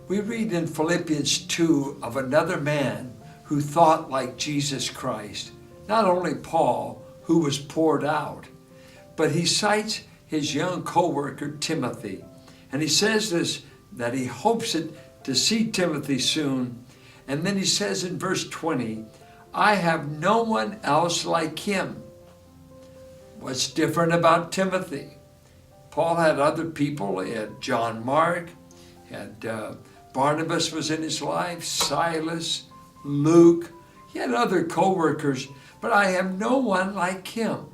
We read in Philippians 2 of another man who thought like Jesus Christ. Not only Paul, who was poured out, but he cites his young co-worker Timothy. And he says this, that he hopes to see Timothy soon. And then he says in verse 20, I have no one else like him. What's different about Timothy? Paul had other people. He had John Mark, he had Barnabas was in his life, Silas, Luke. He had other co-workers, but I have no one like him.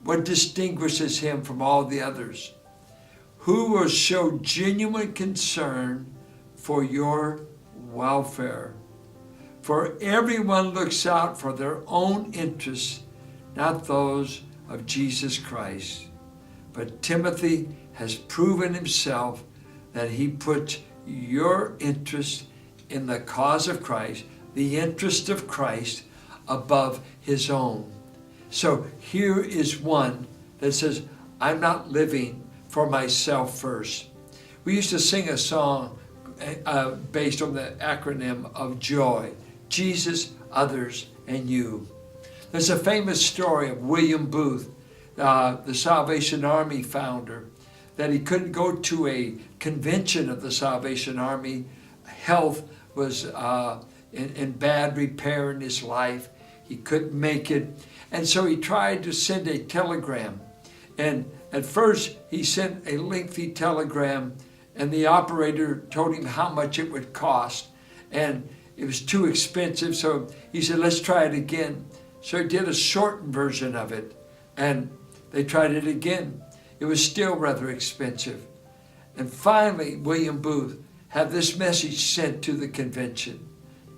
What distinguishes him from all the others? Who will show genuine concern for your welfare? For everyone looks out for their own interests, not those of Jesus Christ. But Timothy has proven himself that he puts your interest in the cause of Christ, the interest of Christ above his own. So here is one that says, I'm not living for myself first. We used to sing a song based on the acronym of JOY, Jesus, others, and you. There's a famous story of William Booth, the Salvation Army founder, that he couldn't go to a convention of the Salvation Army. Health was in bad repair in his life. He couldn't make it. And so he tried to send a telegram. And at first he sent a lengthy telegram, and the operator told him how much it would cost. And it was too expensive, so he said, let's try it again. So he did a shortened version of it, and they tried it again. It was still rather expensive. And finally, William Booth had this message sent to the convention.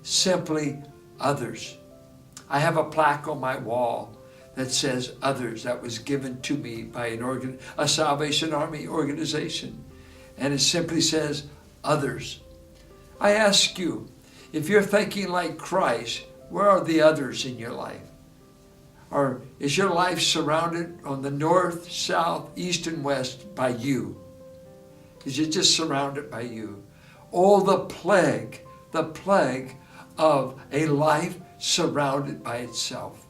Simply, others. I have a plaque on my wall that says others. That was given to me by a Salvation Army organization. And it simply says others. I ask you, if you're thinking like Christ, where are the others in your life? Or is your life surrounded on the north, south, east, and west by you? Is it just surrounded by you? Oh, the plague of a life surrounded by itself.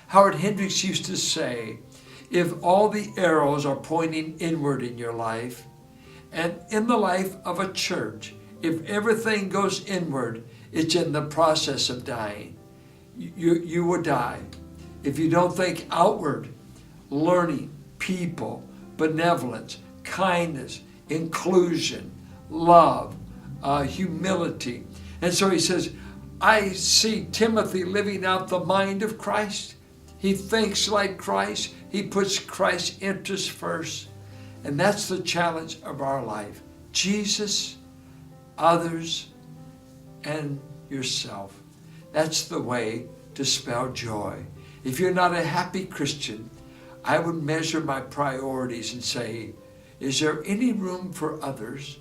Howard Hendricks used to say, if all the arrows are pointing inward in your life, and in the life of a church, if everything goes inward, it's in the process of dying. You will die. If you don't think outward, learning, people, benevolence, kindness, inclusion, love, humility. And so he says, I see Timothy living out the mind of Christ. He thinks like Christ. He puts Christ's interests first. And that's the challenge of our life. Jesus, others, and yourself. That's the way to spell joy. If you're not a happy Christian, I would measure my priorities and say, is there any room for others?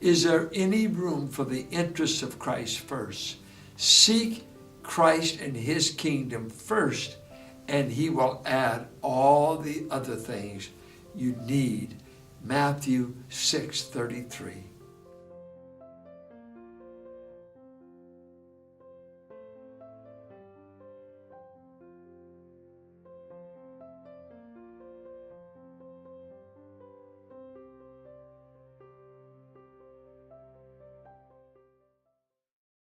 Is there any room for the interests of Christ first? Seek Christ and his kingdom first, and he will add all the other things you need. Matthew 6:33.